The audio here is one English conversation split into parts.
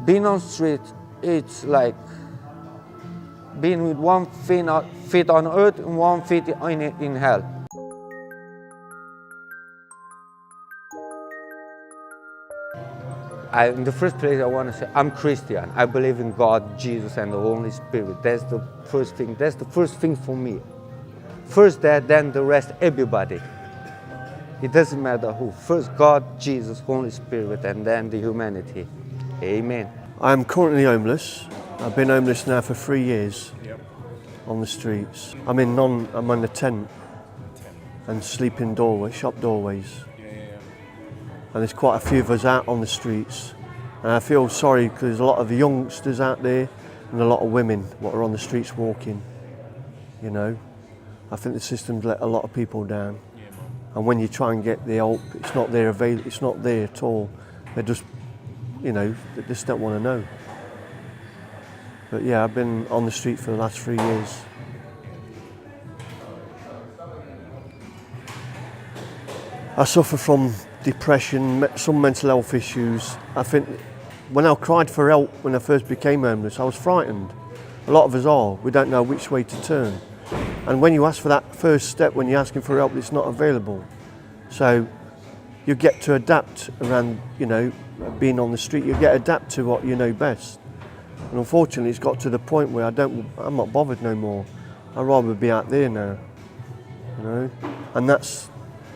Being on the street, it's like being with one feet on earth and one feet in hell. In the first place, I want to say I'm Christian. I believe in God, Jesus, and the Holy Spirit. That's the first thing. That's the first thing for me. First that, then the rest, everybody. It doesn't matter who. First God, Jesus, Holy Spirit, and then the humanity. Amen. I'm currently homeless. I've been homeless now for 3 years on the streets. I'm in a tent and sleep in shop doorways. And there's quite a few of us out on the streets. And I feel sorry because there's a lot of youngsters out there and a lot of women what are on the streets walking. You know, I think the system's let a lot of people down. And when you try and get the help, it's not there it's not there at all. They just, you know, they just don't want to know. But yeah, I've been on the street for the last 3 years. I suffer from depression, some mental health issues. I think when I cried for help when I first became homeless, I was frightened. A lot of us are. We don't know which way to turn. And when you ask for that first step, when you're asking for help, it's not available. So you get to adapt around, you know, being on the street. You get to adapt to what you know best. And unfortunately, it's got to the point where I'm not bothered no more. I'd rather be out there now, you know. And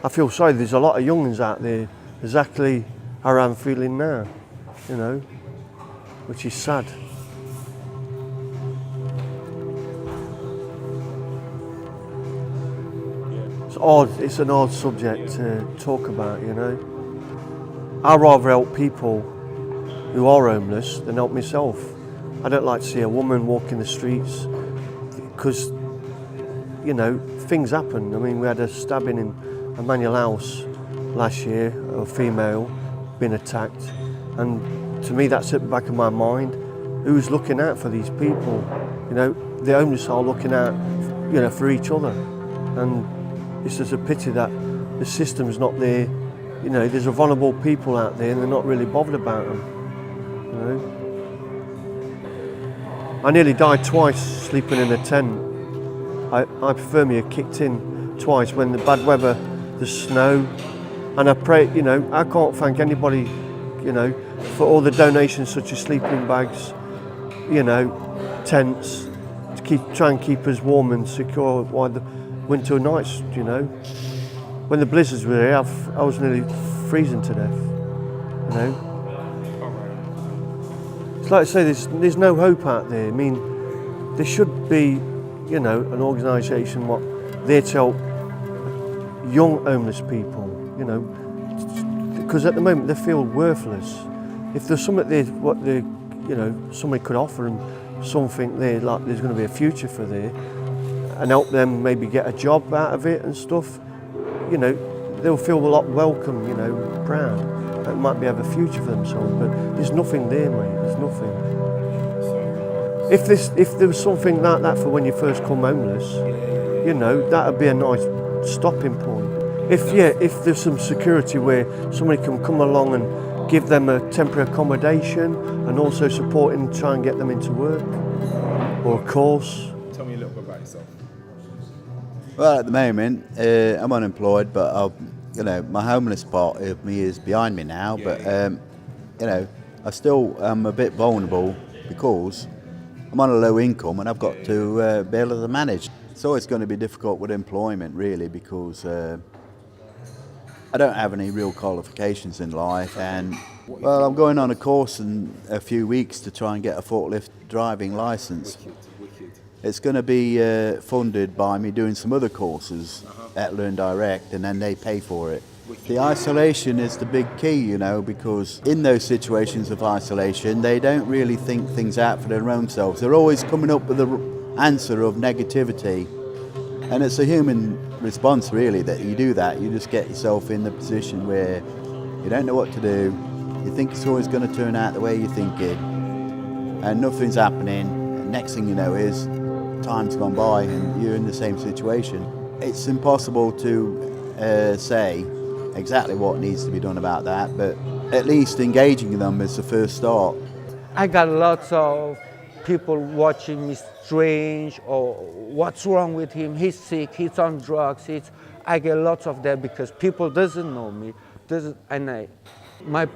I feel sorry. There's a lot of young ones out there exactly how I'm feeling now, you know, which is sad. It's an odd subject to talk about, you know. I'd rather help people who are homeless than help myself. I don't like to see a woman walking the streets because, you know, things happen. I mean, we had a stabbing in a manual house last year, a female being attacked, and to me that's at the back of my mind. Who's looking out for these people? You know, the homeless are looking out, you know, for each other, and it's just a pity that the system's not there. You know, there's vulnerable people out there and they're not really bothered about them, you know. I nearly died twice sleeping in a tent. Hypothermia kicked in twice when the bad weather, the snow, and I pray, you know, I can't thank anybody, you know, for all the donations such as sleeping bags, you know, tents, to try and keep us warm and secure while the winter nights, you know. When the blizzards were here, I was nearly freezing to death, you know. It's like I say, there's no hope out there. I mean, there should be, you know, an organisation there to help young homeless people, you know, because at the moment they feel worthless. If there's something there, you know, somebody could offer them something there, like there's going to be a future for there, and help them maybe get a job out of it and stuff, you know, they'll feel a lot welcome, you know, proud. It might have a future for themselves, but there's nothing there, mate. There's nothing. If there was something like that for when you first come homeless, you know, that would be a nice stopping point. If there's some security where somebody can come along and give them a temporary accommodation and also supporting, try and get them into work or a course. Tell me a little bit about yourself. Well, at the moment, I'm unemployed, but you know, my homeless part of me is behind me now. But you know, I still am a bit vulnerable because I'm on a low income and I've got to be able to manage. It's always going to be difficult with employment, really, because I don't have any real qualifications in life, and well, I'm going on a course in a few weeks to try and get a forklift driving license. It's going to be funded by me doing some other courses at Learn Direct, and then they pay for it. The isolation is the big key, you know, because in those situations of isolation, they don't really think things out for their own selves. They're always coming up with the answer of negativity. And it's a human response, really, that you do that. You just get yourself in the position where you don't know what to do. You think it's always going to turn out the way you think it, and nothing's happening. And next thing you know is time's gone by and you're in the same situation. It's impossible to say exactly what needs to be done about that, but at least engaging them is the first start. I got lots of people watching me strange, or what's wrong with him? He's sick. He's on drugs. I get lots of that because people doesn't know me. My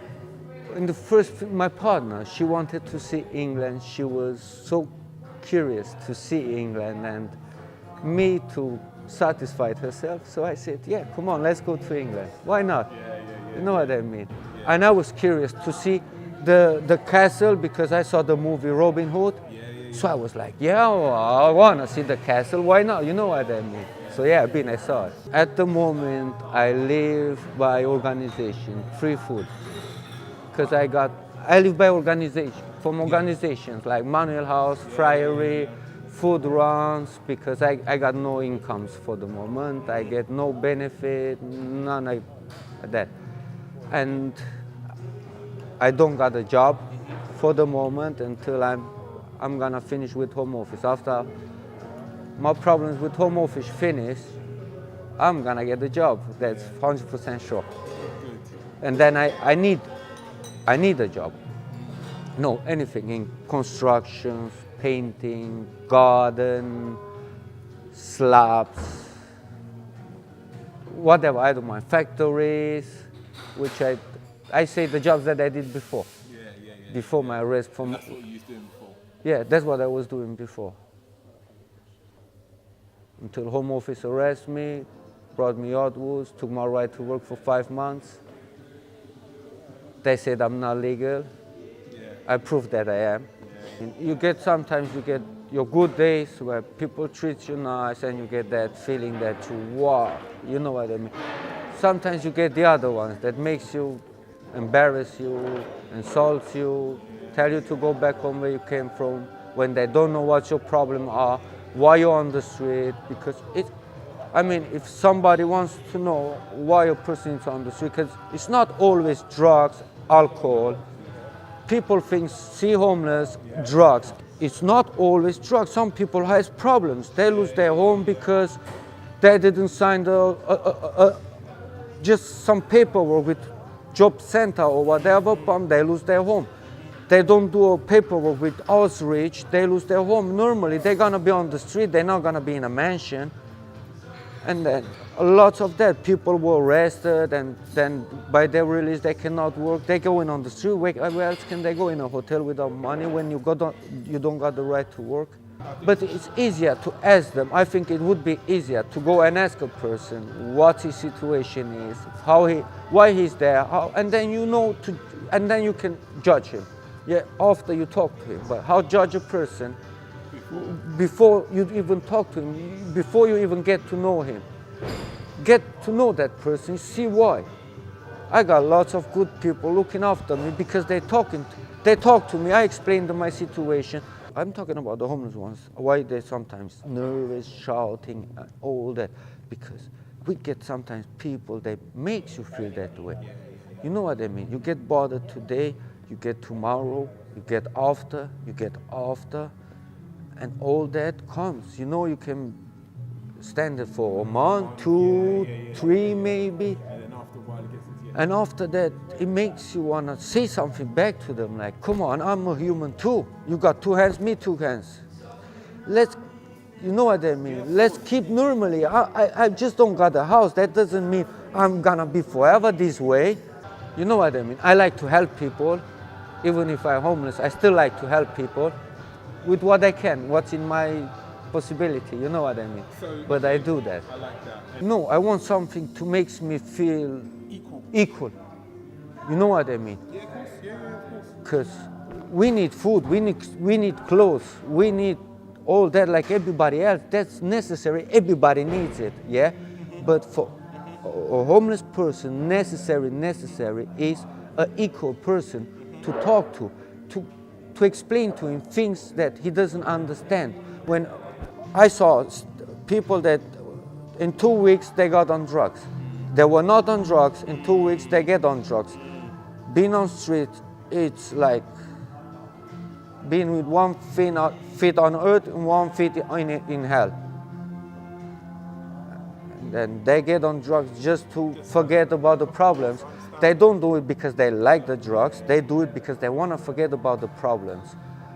my partner, she wanted to see England. She was so curious to see England, and me to satisfy herself. So I said, yeah, come on, let's go to England. Why not? You know what I mean? And I was curious to see the castle because I saw the movie Robin Hood. So I was like, yeah, well, I want to see the castle. Why not? You know what I mean? So yeah, I saw it. At the moment, I live by organization, free food. Because I live by organization, from organizations like Manuel House, Friary, food runs, because I got no incomes for the moment. I get no benefit, none like that. And I don't got a job for the moment until I'm gonna finish with home office. After my problems with home office finish, I'm gonna get a job. That's 100% sure. And then I need a job. No, anything in construction, painting, garden, slabs, whatever, I don't mind. Factories, which I say the jobs that I did before. Before my arrest from. That's what you was doing before. Yeah, that's what I was doing before. Until home office arrested me, brought me outwards, took my right to work for 5 months. They said I'm not legal. I proved that I am. Sometimes you get your good days where people treat you nice and you get that feeling that wow, you know what I mean. Sometimes you get the other ones that makes you, embarrass you, insult you, tell you to go back home where you came from when they don't know what your problem are, why you're on the street, because if somebody wants to know why a person is on the street, because it's not always drugs, alcohol. People see homeless, drugs. It's not always drugs. Some people have problems. They lose their home because they didn't sign just some paperwork with job center or whatever, they lose their home. They don't do a paperwork with outreach, they lose their home. Normally, they're gonna be on the street, they're not gonna be in a mansion. And then lots of that, people were arrested, and then by their release, they cannot work. They go in on the street. Where else can they go? In a hotel without money when you don't got the right to work? But it's easier to ask them. I think it would be easier to go and ask a person what his situation is, why he's there, and then and then you can judge him. Yeah, after you talk to him. But how judge a person before you even talk to him, before you even get to know him? Get to know that person, see why. I got lots of good people looking after me because they talk to me, I explain them my situation. I'm talking about the homeless ones, why they're sometimes nervous, shouting, and all that, because we get sometimes people that makes you feel that way. You know what I mean? You get bothered today, you get tomorrow, you get after, and all that comes. You know, you can stand it for a month, 2, 3 maybe. And after that, it makes you want to say something back to them, like, come on, I'm a human too. You got 2 hands, me 2 hands. You know what I mean? Let's keep normally. I just don't got a house. That doesn't mean I'm gonna be forever this way. You know what I mean? I like to help people. Even if I'm homeless, I still like to help people with what I can, what's in my possibility, you know what I mean? But I do that. I like that. No, I want something to make me feel equal. You know what I mean? Yeah, of course. Yeah, of course. Because we need food, we need clothes, we need all that like everybody else. That's necessary, everybody needs it, yeah? But for a homeless person, necessary is an equal person to talk to explain to him things that he doesn't understand. When I saw people that in 2 weeks they got on drugs. They were not on drugs, in 2 weeks they get on drugs. Being on street, it's like being with 1 feet on earth and 1 feet in hell. And then they get on drugs just to forget about the problems. They don't do it because they like the drugs. They do it because they want to forget about the problems.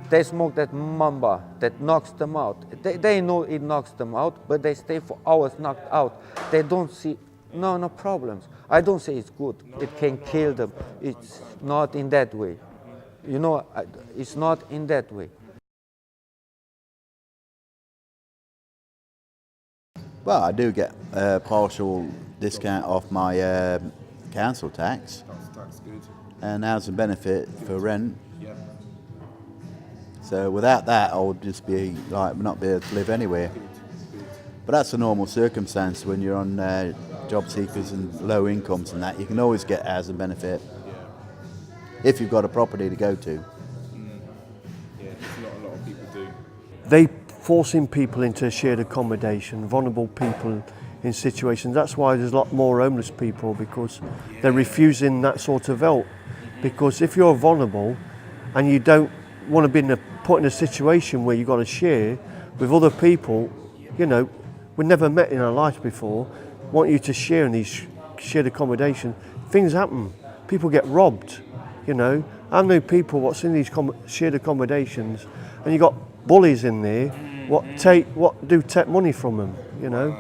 They smoke that mamba that knocks them out. They know it knocks them out, but they stay for hours knocked out. They don't see no problems. I don't say it's good. It can kill them. It's not in that way. You know, it's not in that way. Well, I do get a partial discount off my council tax That's good. and housing benefit for rent. Yeah. So without that, I would just be like not be able to live anywhere. But that's a normal circumstance when you're on job seekers and low incomes and that. You can always get housing benefit if you've got a property to go to. Yeah, it's not a lot of people do. They forcing people into shared accommodation, vulnerable people in situations. That's why there's a lot more homeless people, because they're refusing that sort of help. Because if you're vulnerable and you don't want to be put in a situation where you've got to share with other people, you know, we've never met in our lives before, want you to share in these shared accommodation, things happen. People get robbed, you know. I know people what's in these shared accommodations, and you got bullies in there what do take money from them, you know.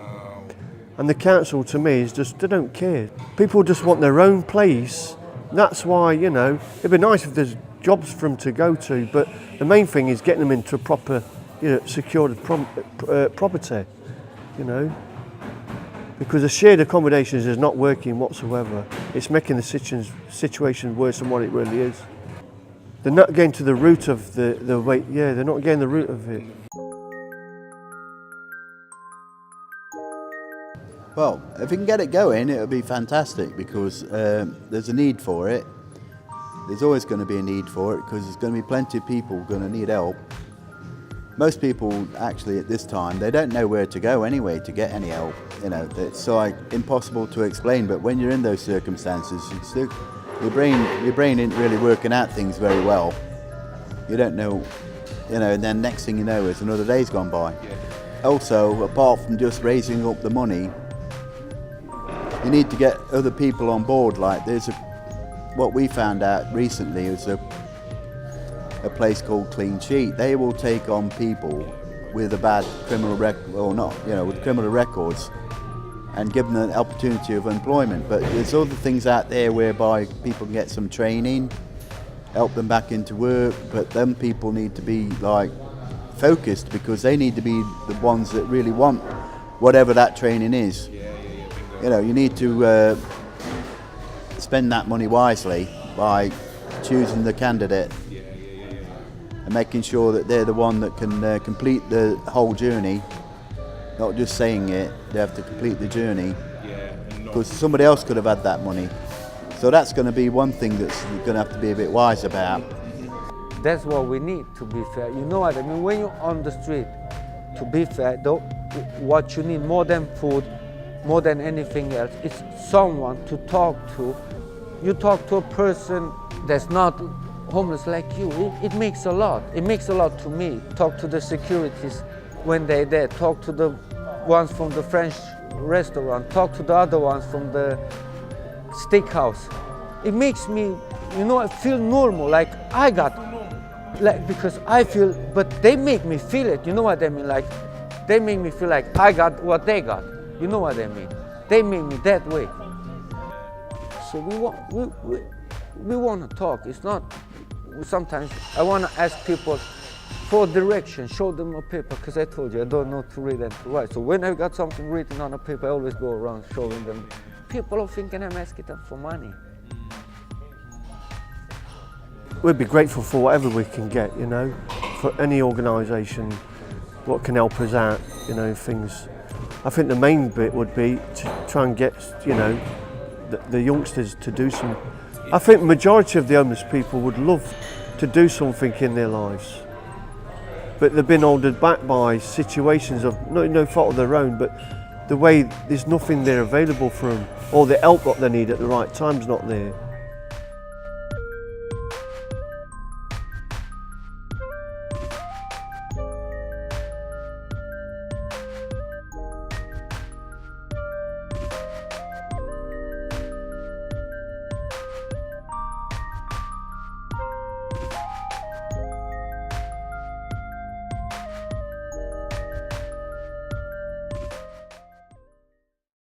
And the council, to me, is just, they don't care. People just want their own place. That's why, you know, it'd be nice if there's jobs for them to go to, but the main thing is getting them into a proper, you know, secured property, you know. Because the shared accommodations is not working whatsoever. It's making the situation worse than what it really is. They're not getting to the root of the way, yeah, they're not getting the root of it. Well, if we can get it going, it would be fantastic, because there's a need for it. There's always going to be a need for it, because there's going to be plenty of people going to need help. Most people actually at this time, they don't know where to go anyway to get any help. You know, it's like impossible to explain, but when you're in those circumstances, your brain isn't really working out things very well. You don't know, you know, and then next thing you know is another day's gone by. Also, apart from just raising up the money, you need to get other people on board. Like what we found out recently is a place called Clean Sheet. They will take on people with a bad criminal record, or not, you know, with criminal records, and give them an opportunity of employment. But there's other things out there whereby people can get some training, help them back into work, but them people need to be like focused, because they need to be the ones that really want whatever that training is. You know, you need to spend that money wisely by choosing the candidate and making sure that they're the one that can complete the whole journey, not just saying it. They have to complete the journey, because somebody else could have had that money. So that's going to be one thing that's going to have to be a bit wise about. That's what we need, to be fair. You know what I mean? When you're on the street, to be fair, what you need more than food, more than anything else, it's someone to talk to. You talk to a person that's not homeless like you, it makes a lot. It makes a lot to me. Talk to the securities when they're there. Talk to the ones from the French restaurant. Talk to the other ones from the steakhouse. It makes me, you know, I feel normal, like I got, like, because I feel, but they make me feel it, you know what I mean? Like, they make me feel like I got what they got, you know what I mean? They make me that way. So we want to talk. It's not, sometimes I want to ask people for direction, show them a paper, because I told you I don't know to read and to write. So when I got something written on a paper, I always go around showing them. People are thinking I'm asking them for money. We'd be grateful for whatever we can get, you know, for any organisation, what can help us out, you know, things. I think the main bit would be to try and get, you know, the youngsters to do some. I think the majority of the homeless people would love to do something in their lives, but they've been holded back by situations of no fault of their own, but the way there's nothing there available for them, or the help that they need at the right time's not there.